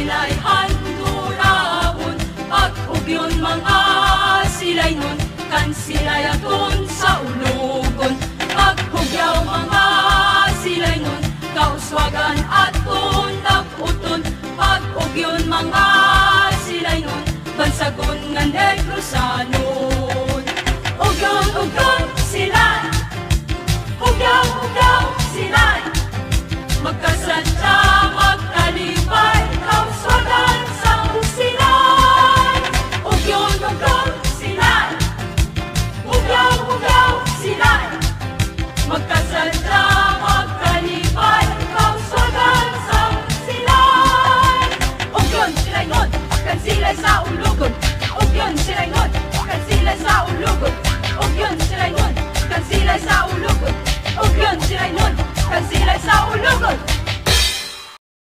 sila'y handurabon, pag-ugyon mga sila'y nun, kan sila'y aton sa ulugon. Pag-ugyaw mga sila'y nun, kauswagan aton naputon, pag-ugyon mga sila'y nun, bansagon nga Negrosanon. Ugyon sila'y, ugyaw sila'y, magkasadya, magkalipay, kauswagan sa sila'y. Ugyon sila'y, ugyaw sila'y, magkasadya, magkalipay, kauswagan sa sila'y. Ugyon sila'y nun, kan sila'y sa ulugon. Ugyon sila'y nun, kan sila'y sa ulugon. Ugyon sila'y nun, kan sila'y sa ulugon. Ugyon sila'y nun, kan sila'y sa ulugon.